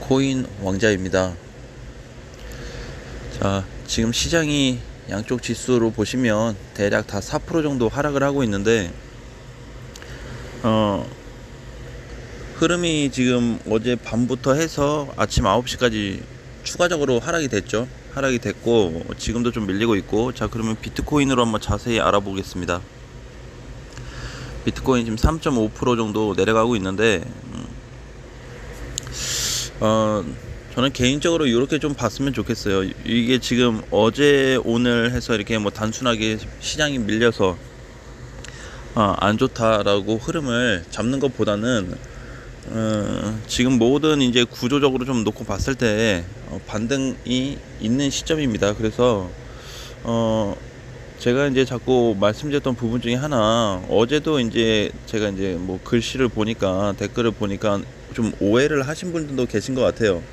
코인 왕자입니다. 자, 지금 시장이 양쪽 지수로 보시면 대략 다 4% 정도 하락을 하고 있는데, 흐름이 지금 어제 밤부터 해서 아침 9시까지 추가적으로 하락이 됐죠. 하락이 됐고, 지금도 좀 밀리고 있고. 자, 그러면 비트코인으로 한번 자세히 알아보겠습니다. 비트코인 지금 3.5% 정도 내려가고 있는데, 저는 개인적으로 이렇게 좀 봤으면 좋겠어요. 이게 지금 어제 오늘 해서 이렇게 뭐 단순하게 시장이 밀려서 안 좋다라고 흐름을 잡는 것보다는 지금 모든 이제 구조적으로 좀 놓고 봤을 때 반등이 있는 시점입니다. 그래서 제가 이제 자꾸 말씀드렸던 부분 중에 하나, 어제도 이제 제가 이제 뭐 글씨를 보니까, 댓글을 보니까 좀 오해를 하신 분들도 계신 것 같아요.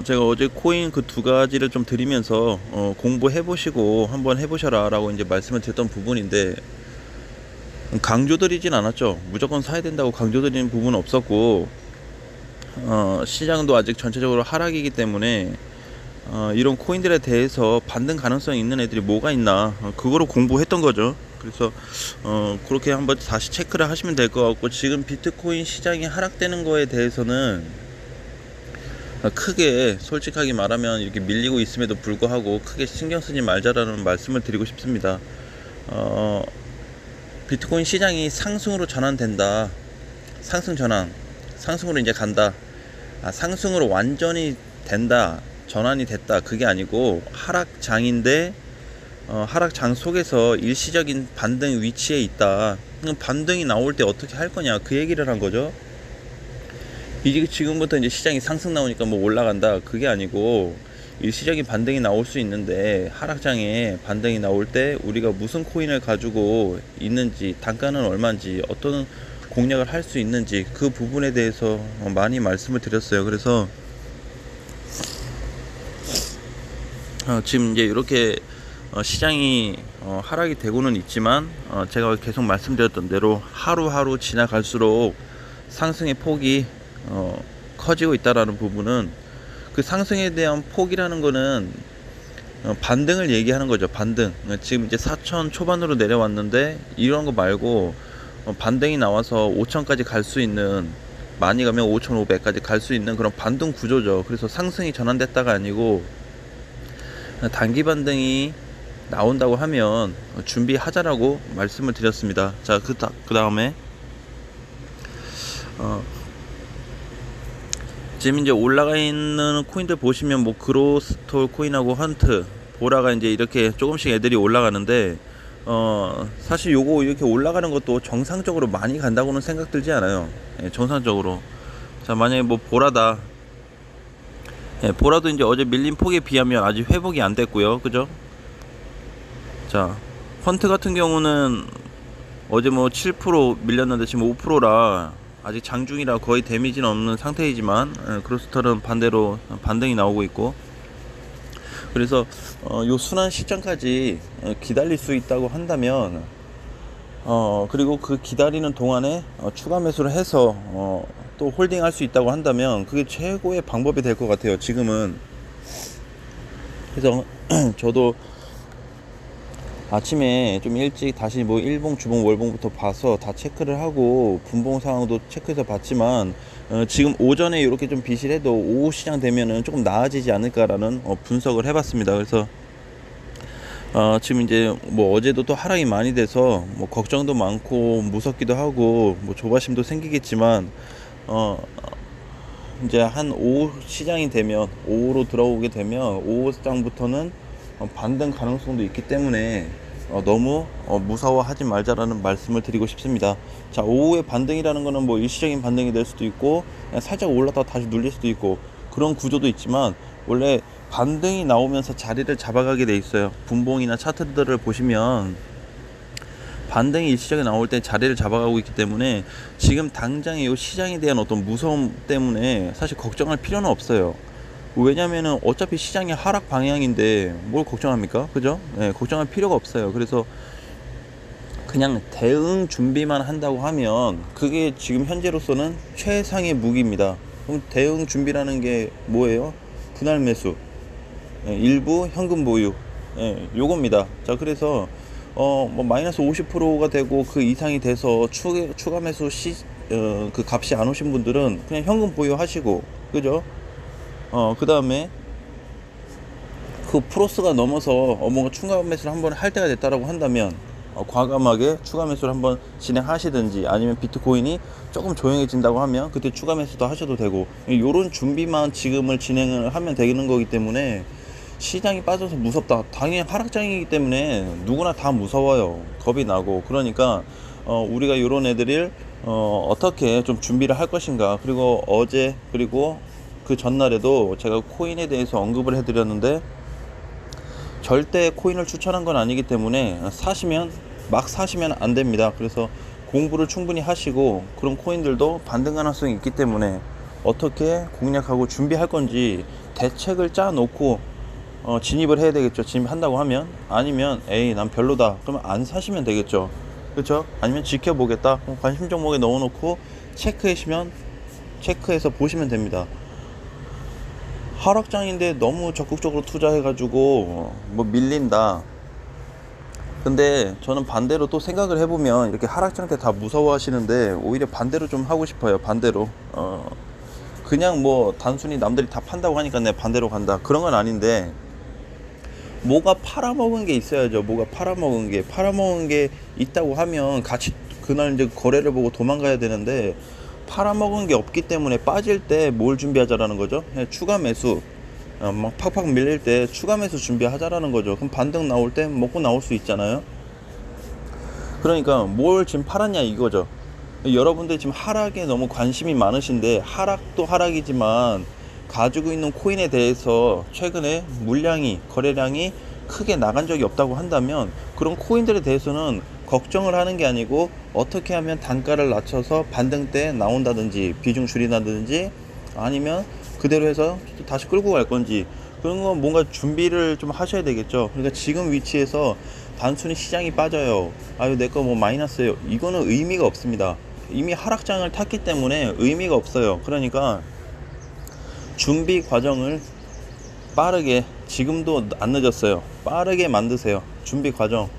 제가 어제 코인 그 두 가지를 좀 드리면서 공부해 보시고 한번 해보셔라 라고 이제 말씀을 드렸던 부분인데, 강조드리진 않았죠. 무조건 사야 된다고 강조드리는 부분은 없었고, 시장도 아직 전체적으로 하락이기 때문에 이런 코인들에 대해서 반등 가능성이 있는 애들이 뭐가 있나, 그거로 공부했던 거죠. 그래서 그렇게 한번 다시 체크를 하시면 될 것 같고, 지금 비트코인 시장이 하락되는 거에 대해서는 크게, 솔직하게 말하면 이렇게 밀리고 있음에도 불구하고 크게 신경 쓰지 말자라는 말씀을 드리고 싶습니다. 비트코인 시장이 상승으로 전환된다, 상승 전환, 상승으로 이제 간다, 상승으로 완전히 된다, 전환이 됐다, 그게 아니고 하락장인데 하락장 속에서 일시적인 반등 위치에 있다. 반등이 나올 때 어떻게 할 거냐, 그 얘기를 한 거죠. 이제 지금부터 이제 시장이 상승 나오니까 뭐 올라간다, 그게 아니고 일시적인 반등이 나올 수 있는데, 하락장에 반등이 나올 때 우리가 무슨 코인을 가지고 있는지, 단가는 얼마인지, 어떤 공략을 할 수 있는지, 그 부분에 대해서 많이 말씀을 드렸어요. 그래서 지금 이제 이렇게 시장이 하락이 되고는 있지만, 제가 계속 말씀드렸던 대로 하루하루 지나갈수록 상승의 폭이 커지고 있다라는 부분은, 그 상승에 대한 폭이라는 거는 반등을 얘기하는 거죠. 반등. 지금 이제 4천 초반으로 내려왔는데, 이런 거 말고 반등이 나와서 5천까지 갈 수 있는, 많이 가면 5,500까지 갈 수 있는 그런 반등 구조죠. 그래서 상승이 전환됐다가 아니고, 단기 반등이 나온다고 하면 준비하자라고 말씀을 드렸습니다. 자, 그 다음에 지금 이제 올라가 있는 코인들 보시면, 뭐 그로스톨 코인하고 헌트, 보라가 이제 이렇게 조금씩 애들이 올라가는데, 사실 요거 이렇게 올라가는 것도 정상적으로 많이 간다고는 생각 들지 않아요. 정상적으로. 자, 만약에 뭐 보라다, 보라도 이제 어제 밀린 폭에 비하면 아직 회복이 안 됐고요, 그죠? 자, 헌트 같은 경우는 어제 뭐 7% 밀렸는데 지금 5%라 아직 장중이라 거의 데미지는 없는 상태이지만, 크로스털은 반대로 반등이 나오고 있고, 그래서 요 순환 시점까지 기다릴 수 있다고 한다면, 그리고 그 기다리는 동안에 추가 매수를 해서 또 홀딩 할 수 있다고 한다면, 그게 최고의 방법이 될 것 같아요, 지금은. 그래서 저도 아침에 좀 일찍 다시 뭐 일봉, 주봉, 월봉부터 봐서 다 체크를 하고, 분봉 상황도 체크해서 봤지만, 지금 오전에 이렇게 좀 비실해도 오후 시장 되면은 조금 나아지지 않을까라는 분석을 해봤습니다. 그래서 지금 이제 뭐 어제도 또 하락이 많이 돼서 뭐 걱정도 많고 무섭기도 하고 뭐 조바심도 생기겠지만, 이제 한 오후 시장이 되면, 오후로 들어오게 되면 오후 시장부터는 반등 가능성도 있기 때문에 너무 무서워하지 말자라는 말씀을 드리고 싶습니다. 자, 오후에 반등이라는 거는 뭐 일시적인 반등이 될 수도 있고, 그냥 살짝 올랐다가 다시 눌릴 수도 있고, 그런 구조도 있지만, 원래 반등이 나오면서 자리를 잡아가게 돼 있어요. 분봉이나 차트들을 보시면 반등이 일시적으로 나올 때 자리를 잡아가고 있기 때문에, 지금 당장의 이 시장에 대한 어떤 무서움 때문에 사실 걱정할 필요는 없어요. 왜냐면은 어차피 시장이 하락 방향인데 뭘 걱정합니까? 그죠? 걱정할 필요가 없어요. 그래서 그냥 대응 준비만 한다고 하면, 그게 지금 현재로서는 최상의 무기입니다. 그럼 대응 준비라는 게 뭐예요? 분할 매수, 일부 현금 보유, 요겁니다. 자, 그래서 뭐 마이너스 50%가 되고 그 이상이 돼서 추가 매수 그 값이 안 오신 분들은 그냥 현금 보유하시고, 그죠? 그 다음에 그 프로스가 넘어서 뭔가 추가 매수를 한번 할 때가 됐다라고 한다면 과감하게 추가 매수를 한번 진행하시든지, 아니면 비트코인이 조금 조용해진다고 하면 그때 추가 매수도 하셔도 되고, 요런 준비만 지금을 진행을 하면 되는 거기 때문에 시장이 빠져서 무섭다, 당연히 하락장이기 때문에 누구나 다 무서워요. 겁이 나고. 그러니까 우리가 요런 애들을 어떻게 좀 준비를 할 것인가. 그리고 어제, 그리고 그 전날에도 제가 코인에 대해서 언급을 해드렸는데, 절대 코인을 추천한 건 아니기 때문에 막 사시면 안 됩니다. 그래서 공부를 충분히 하시고, 그런 코인들도 반등 가능성이 있기 때문에 어떻게 공략하고 준비할 건지 대책을 짜 놓고 진입을 해야 되겠죠. 진입한다고 하면. 아니면 에이 난 별로다 그러면 안 사시면 되겠죠. 그렇죠? 아니면 지켜보겠다, 관심 종목에 넣어 놓고 체크해서 보시면 됩니다. 하락장인데 너무 적극적으로 투자해가지고 뭐 밀린다. 근데 저는 반대로 또 생각을 해보면, 이렇게 하락장 때 다 무서워하시는데 오히려 반대로 좀 하고 싶어요. 반대로 그냥 뭐 단순히 남들이 다 판다고 하니까 내가 반대로 간다, 그런 건 아닌데, 뭐가 팔아먹은 게 있어야죠. 뭐가 팔아먹은 게 있다고 하면 같이 그날 이제 거래를 보고 도망가야 되는데, 팔아먹은 게 없기 때문에 빠질 때 뭘 준비하자라는 거죠? 그냥 추가 매수, 막 팍팍 밀릴 때 추가 매수 준비하자라는 거죠. 그럼 반등 나올 때 먹고 나올 수 있잖아요. 그러니까 뭘 지금 팔았냐 이거죠. 여러분들 지금 하락에 너무 관심이 많으신데, 하락도 하락이지만 가지고 있는 코인에 대해서 최근에 거래량이 크게 나간 적이 없다고 한다면, 그런 코인들에 대해서는 걱정을 하는 게 아니고 어떻게 하면 단가를 낮춰서 반등 때 나온다든지, 비중 줄인다든지, 아니면 그대로 해서 다시 끌고 갈 건지, 그런 건 뭔가 준비를 좀 하셔야 되겠죠. 그러니까 지금 위치에서 단순히 시장이 빠져요, 아유 내 거 뭐 마이너스예요, 이거는 의미가 없습니다. 이미 하락장을 탔기 때문에 의미가 없어요. 그러니까 준비 과정을 빠르게, 지금도 안 늦었어요, 빠르게 만드세요. 준비 과정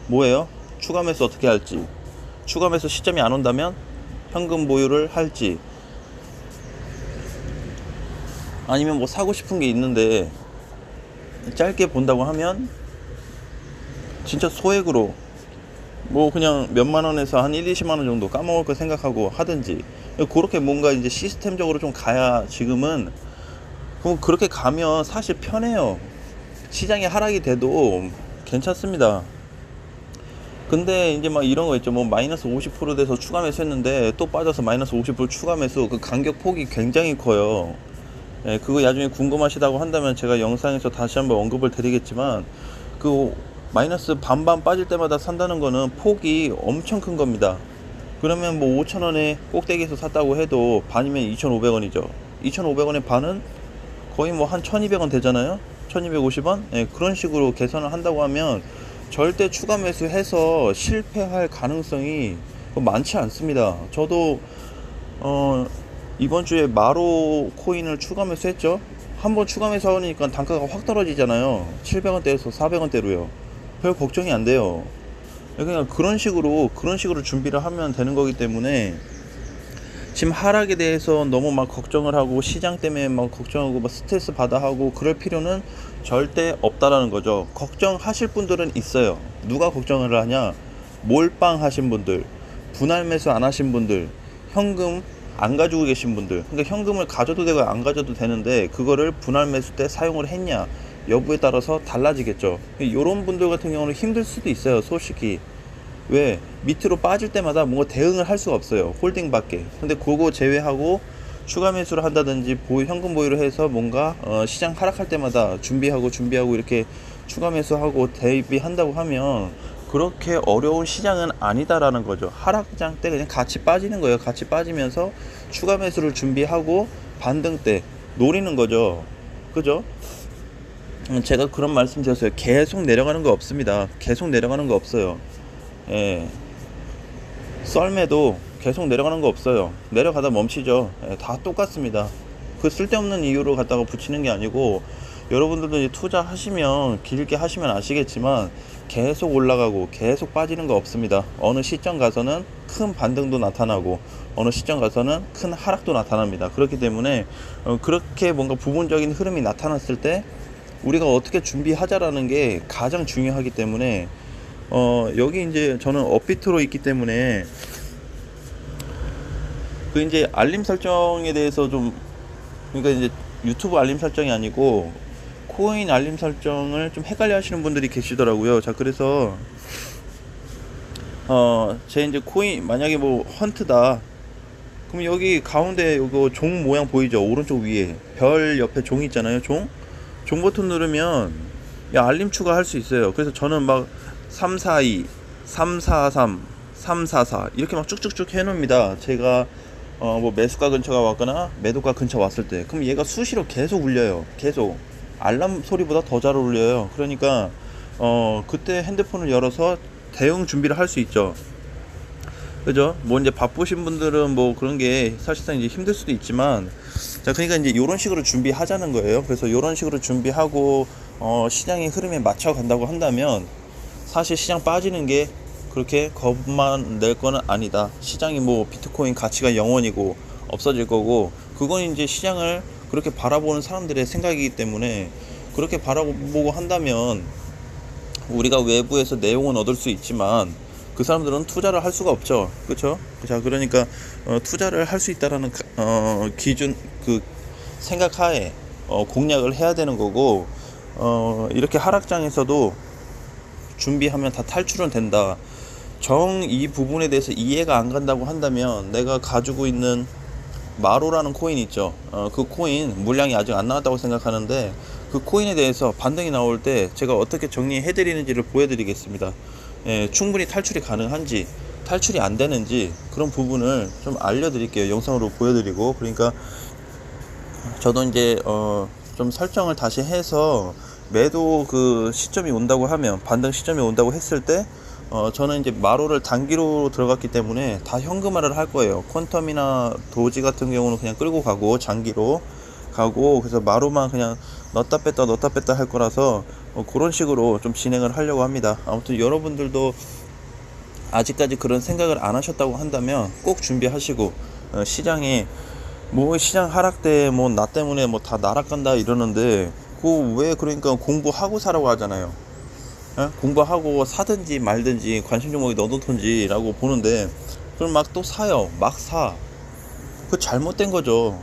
뭐예요? 추가 매수 어떻게 할지, 추가 매수 시점이 안 온다면 현금 보유를 할지, 아니면 뭐 사고 싶은 게 있는데 짧게 본다고 하면 진짜 소액으로 뭐 그냥 몇만 원에서 한 1, 20만 원 정도 까먹을 거 생각하고 하든지, 그렇게 뭔가 이제 시스템적으로 좀 가야, 지금은 그럼 그렇게 가면 사실 편해요. 시장이 하락이 돼도 괜찮습니다. 근데 이제 막 이런 거 있죠. 뭐 마이너스 50% 돼서 추가 매수 했는데 또 빠져서 마이너스 50% 추가 매수, 그 간격 폭이 굉장히 커요. 그거 나중에 궁금하시다고 한다면 제가 영상에서 다시 한번 언급을 드리겠지만, 그 마이너스 반반 빠질 때마다 산다는 거는 폭이 엄청 큰 겁니다. 그러면 뭐 5,000원에 꼭대기에서 샀다고 해도 반이면 2,500원이죠. 2,500원의 반은 거의 뭐 한 1,200원 되잖아요. 1,250원? 그런 식으로 계산을 한다고 하면 절대 추가 매수해서 실패할 가능성이 많지 않습니다. 저도 이번 주에 마로 코인을 추가 매수했죠. 한번 추가 매수하니까 단가가 확 떨어지잖아요. 700원대에서 400원대로요. 별 걱정이 안 돼요. 그냥 그런 식으로 준비를 하면 되는 거기 때문에, 지금 하락에 대해서 너무 막 걱정을 하고 시장 때문에 막 걱정하고 막 스트레스 받아 하고 그럴 필요는 절대 없다라는 거죠. 걱정하실 분들은 있어요. 누가 걱정을 하냐? 몰빵 하신 분들, 분할 매수 안 하신 분들, 현금 안 가지고 계신 분들. 그러니까 현금을 가져도 되고 안 가져도 되는데 그거를 분할 매수 때 사용을 했냐 여부에 따라서 달라지겠죠. 이런 분들 같은 경우는 힘들 수도 있어요, 솔직히. 왜? 밑으로 빠질 때마다 뭔가 대응을 할 수가 없어요, 홀딩밖에. 근데 그거 제외하고 추가 매수를 한다든지 현금 보유를 해서 뭔가 시장 하락할 때마다 준비하고 이렇게 추가 매수하고 대비한다고 하면 그렇게 어려운 시장은 아니다라는 거죠. 하락장 때 그냥 같이 빠지는 거예요. 같이 빠지면서 추가 매수를 준비하고 반등 때 노리는 거죠. 그죠? 제가 그런 말씀 드렸어요. 계속 내려가는 거 없습니다. 계속 내려가는 거 없어요. 썰매도 계속 내려가는 거 없어요. 내려가다 멈추죠. 예, 다 똑같습니다. 그 쓸데없는 이유로 갖다가 붙이는 게 아니고, 여러분들도 이제 투자하시면 길게 하시면 아시겠지만 계속 올라가고 계속 빠지는 거 없습니다. 어느 시점 가서는 큰 반등도 나타나고 어느 시점 가서는 큰 하락도 나타납니다. 그렇기 때문에 그렇게 뭔가 부분적인 흐름이 나타났을 때 우리가 어떻게 준비하자라는 게 가장 중요하기 때문에 여기 이제 저는 업비트로 있기 때문에 그 이제 알림 설정에 대해서 좀, 그러니까 이제 유튜브 알림 설정이 아니고 코인 알림 설정을 좀 헷갈려 하시는 분들이 계시더라고요. 자, 그래서 제 이제 코인 만약에 뭐 헌트다, 그럼 여기 가운데 요거 종 모양 보이죠? 오른쪽 위에 별 옆에 종 있잖아요. 종 버튼 누르면 알림 추가할 수 있어요. 그래서 저는 막 342, 343, 344 이렇게 막 쭉쭉쭉 해놓습니다. 제가 뭐 매수가 근처가 왔거나 매도가 근처 왔을 때, 그럼 얘가 수시로 계속 울려요. 계속 알람 소리보다 더 잘 울려요. 그러니까 그때 핸드폰을 열어서 대응 준비를 할 수 있죠. 그죠? 뭐 이제 바쁘신 분들은 뭐 그런 게 사실상 이제 힘들 수도 있지만, 자, 그러니까 이제 이런 식으로 준비하자는 거예요. 그래서 이런 식으로 준비하고 시장의 흐름에 맞춰 간다고 한다면 사실 시장 빠지는 게 그렇게 겁만 낼 거는 아니다. 시장이 뭐 비트코인 가치가 0원이고 없어질 거고, 그건 이제 시장을 그렇게 바라보는 사람들의 생각이기 때문에, 그렇게 바라보고 한다면 우리가 외부에서 내용은 얻을 수 있지만 그 사람들은 투자를 할 수가 없죠. 그렇죠? 자, 그러니까 투자를 할 수 있다라는 기준, 그 생각하에 공략을 해야 되는 거고, 이렇게 하락장에서도 준비하면 다 탈출은 된다. 이 부분에 대해서 이해가 안 간다고 한다면, 내가 가지고 있는 마로라는 코인 있죠. 그 코인 물량이 아직 안 나왔다고 생각하는데, 그 코인에 대해서 반등이 나올 때 제가 어떻게 정리해 드리는지를 보여드리겠습니다. 예, 충분히 탈출이 가능한지 탈출이 안 되는지 그런 부분을 좀 알려드릴게요. 영상으로 보여드리고. 그러니까 저도 이제 좀 설정을 다시 해서 매도 그 시점이 온다고 하면, 반등 시점이 온다고 했을 때 저는 이제 마로를 단기로 들어갔기 때문에 다 현금화를 할 거예요. 퀀텀이나 도지 같은 경우는 그냥 끌고 가고 장기로 가고, 그래서 마로만 그냥 넣었다 뺐다 할 거라서 그런 식으로 좀 진행을 하려고 합니다. 아무튼 여러분들도 아직까지 그런 생각을 안 하셨다고 한다면 꼭 준비하시고, 시장에 뭐 시장 하락 때 뭐 나 때문에 뭐 다 날아간다 이러는데, 그 왜, 그러니까 공부하고 사라고 하잖아요. 공부하고 사든지 말든지 관심 종목이 넣어놓던지 라고 보는데, 그럼 막 또 사요. 막 사. 그 잘못된 거죠.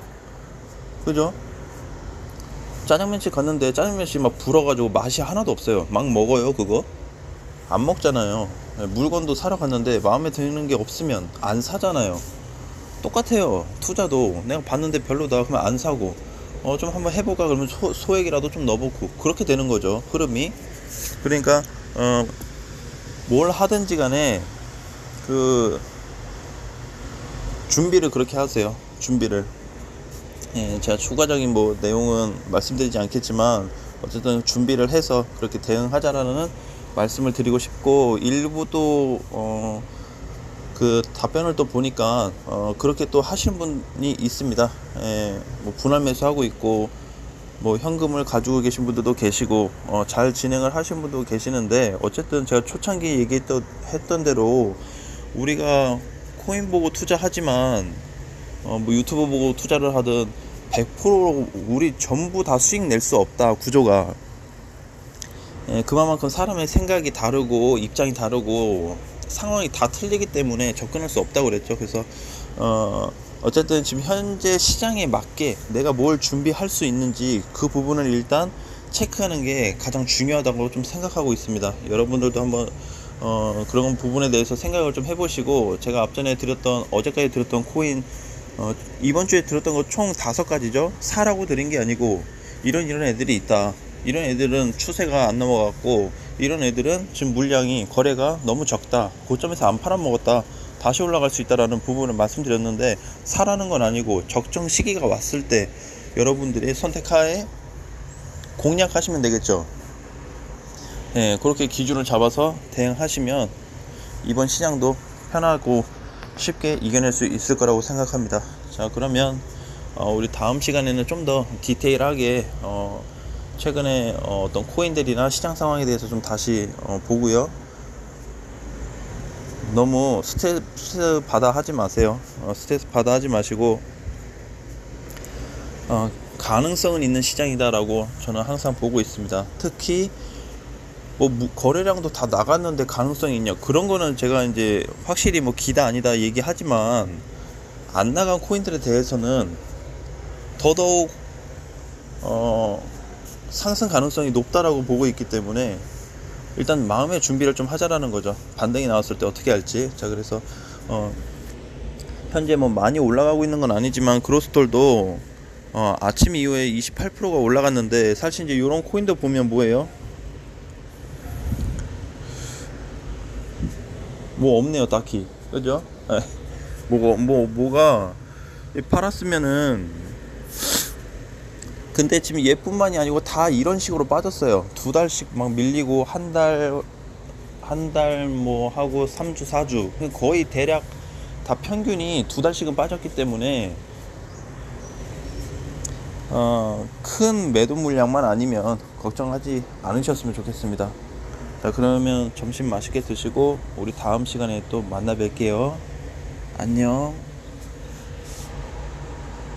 그죠? 짜장면집 갔는데 짜장면집 막 불어가지고 맛이 하나도 없어요. 막 먹어요 그거? 안 먹잖아요. 물건도 사러 갔는데 마음에 드는 게 없으면 안 사잖아요. 똑같아요. 투자도 내가 봤는데 별로다 그러면 안 사고, 좀 한번 해볼까 그러면 소액이라도 좀 넣어보고, 그렇게 되는 거죠, 흐름이. 그러니까 뭘 하든지 간에 그 준비를 그렇게 하세요. 준비를. 예, 제가 추가적인 뭐 내용은 말씀드리지 않겠지만 어쨌든 준비를 해서 그렇게 대응하자라는 말씀을 드리고 싶고, 일부 또 그 답변을 또 보니까 그렇게 또 하시는 분이 있습니다. 예, 뭐 분할 매수하고 있고 뭐 현금을 가지고 계신 분들도 계시고 잘 진행을 하신 분도 계시는데, 어쨌든 제가 초창기 얘기했던 대로 우리가 코인 보고 투자하지만 뭐 유튜브 보고 투자를 하든 100% 우리 전부 다 수익 낼 수 없다, 구조가. 예, 그만큼 사람의 생각이 다르고 입장이 다르고 상황이 다 틀리기 때문에 접근할 수 없다고 그랬죠. 그래서 어쨌든 지금 현재 시장에 맞게 내가 뭘 준비할 수 있는지 그 부분을 일단 체크하는 게 가장 중요하다고 좀 생각하고 있습니다. 여러분들도 한번 그런 부분에 대해서 생각을 좀 해보시고, 제가 앞전에 어제까지 드렸던 코인, 이번 주에 들었던 거 총 5가지죠. 사라고 드린 게 아니고, 이런 애들이 있다. 이런 애들은 추세가 안 넘어갔고, 이런 애들은 지금 물량이 거래가 너무 적다. 고점에서 안 팔아먹었다. 다시 올라갈 수 있다라는 부분을 말씀드렸는데, 사라는 건 아니고 적정 시기가 왔을 때 여러분들이 선택하에 공략하시면 되겠죠. 예, 그렇게 기준을 잡아서 대응하시면 이번 시장도 편하고 쉽게 이겨낼 수 있을 거라고 생각합니다. 자, 그러면 우리 다음 시간에는 좀 더 디테일하게 최근에 어떤 코인들이나 시장 상황에 대해서 좀 다시 보고요. 너무 스트레스 받아 하지 마세요. 스트레스 받아 하지 마시고 가능성은 있는 시장이다라고 저는 항상 보고 있습니다. 특히 뭐 거래량도 다 나갔는데 가능성이 있냐, 그런 거는 제가 이제 확실히 뭐 기다 아니다 얘기하지만, 안 나간 코인들에 대해서는 더더욱 상승 가능성이 높다라고 보고 있기 때문에 일단 마음의 준비를 좀 하자라는 거죠. 반등이 나왔을 때 어떻게 할지. 자, 그래서 현재 뭐 많이 올라가고 있는 건 아니지만 그로스톨도 아침 이후에 28%가 올라갔는데, 사실 이제 이런 코인도 보면 뭐예요? 뭐 없네요, 딱히. 그죠? 뭐가 팔았으면은. 근데 지금 얘뿐만이 아니고 다 이런 식으로 빠졌어요. 2달씩 막 밀리고, 한 달 뭐 하고 3주 4주 거의 대략 다 평균이 2달씩은 빠졌기 때문에 큰 매도 물량만 아니면 걱정하지 않으셨으면 좋겠습니다. 자, 그러면 점심 맛있게 드시고 우리 다음 시간에 또 만나 뵐게요. 안녕.